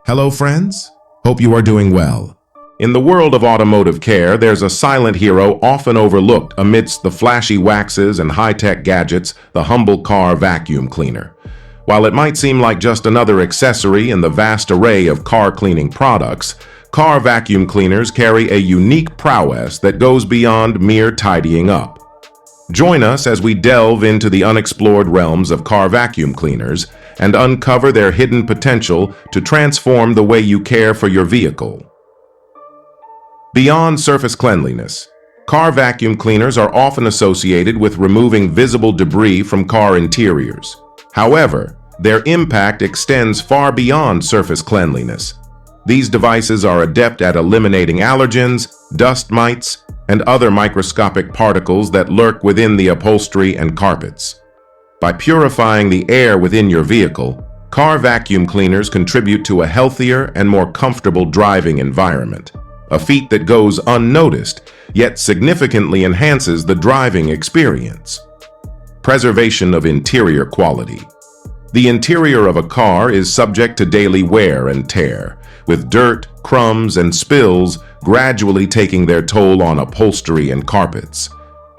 Hello friends, hope you are doing well. In the world of automotive care, there's a silent hero often overlooked amidst the flashy waxes and high-tech gadgets, the humble car vacuum cleaner. While it might seem like just another accessory in the vast array of car cleaning products, car vacuum cleaners carry a unique prowess that goes beyond mere tidying up. Join us as we delve into the unexplored realms of car vacuum cleaners and uncover their hidden potential to transform the way you care for your vehicle. Beyond surface cleanliness, car vacuum cleaners are often associated with removing visible debris from car interiors. However, their impact extends far beyond surface cleanliness. These devices are adept at eliminating allergens, dust mites, and other microscopic particles that lurk within the upholstery and carpets. By purifying the air within your vehicle, car vacuum cleaners contribute to a healthier and more comfortable driving environment, a feat that goes unnoticed, yet significantly enhances the driving experience. Preservation of interior quality. The interior of a car is subject to daily wear and tear, with dirt, crumbs, and spills gradually taking their toll on upholstery and carpets.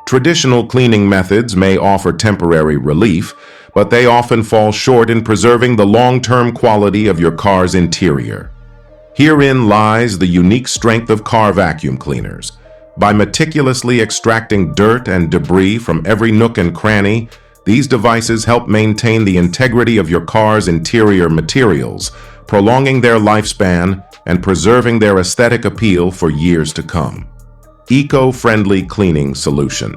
Traditional cleaning methods may offer temporary relief, but they often fall short in preserving the long-term quality of your car's interior. Herein lies the unique strength of car vacuum cleaners. By meticulously extracting dirt and debris from every nook and cranny, these devices help maintain the integrity of your car's interior materials, prolonging their lifespan and preserving their aesthetic appeal for years to come. Eco-friendly cleaning solution.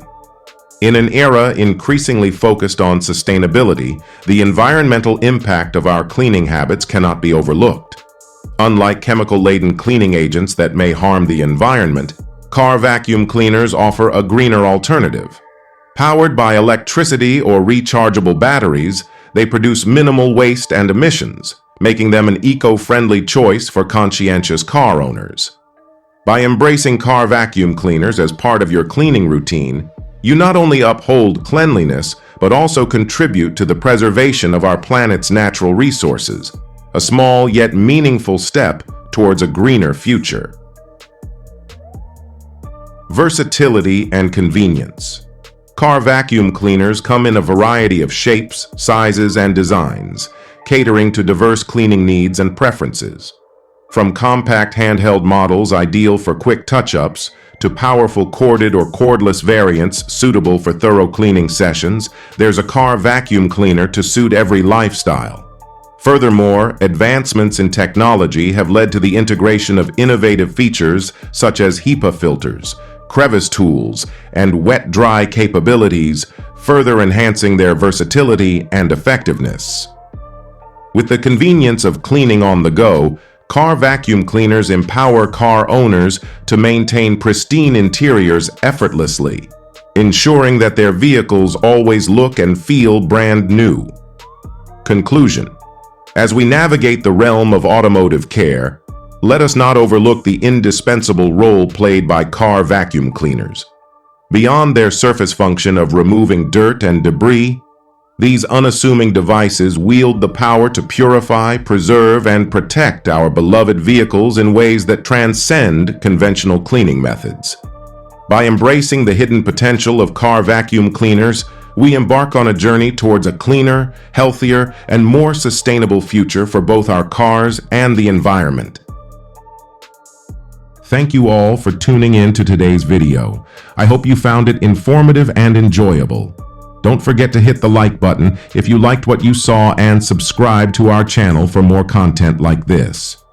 In an era increasingly focused on sustainability, the environmental impact of our cleaning habits cannot be overlooked. Unlike chemical-laden cleaning agents that may harm the environment, car vacuum cleaners offer a greener alternative. Powered by electricity or rechargeable batteries, they produce minimal waste and emissions, making them an eco-friendly choice for conscientious car owners. By embracing car vacuum cleaners as part of your cleaning routine, you not only uphold cleanliness, but also contribute to the preservation of our planet's natural resources, a small yet meaningful step towards a greener future. Versatility and convenience. Car vacuum cleaners come in a variety of shapes, sizes, and designs, catering to diverse cleaning needs and preferences. From compact handheld models ideal for quick touch-ups to powerful corded or cordless variants suitable for thorough cleaning sessions, there's a car vacuum cleaner to suit every lifestyle. Furthermore, advancements in technology have led to the integration of innovative features such as HEPA filters, crevice tools, and wet-dry capabilities, further enhancing their versatility and effectiveness. With the convenience of cleaning on the go, car vacuum cleaners empower car owners to maintain pristine interiors effortlessly, ensuring that their vehicles always look and feel brand new. Conclusion. As we navigate the realm of automotive care, let us not overlook the indispensable role played by car vacuum cleaners. Beyond their surface function of removing dirt and debris, these unassuming devices wield the power to purify, preserve, and protect our beloved vehicles in ways that transcend conventional cleaning methods. By embracing the hidden potential of car vacuum cleaners, we embark on a journey towards a cleaner, healthier, and more sustainable future for both our cars and the environment. Thank you all for tuning in to today's video. I hope you found it informative and enjoyable. Don't forget to hit the like button if you liked what you saw and subscribe to our channel for more content like this.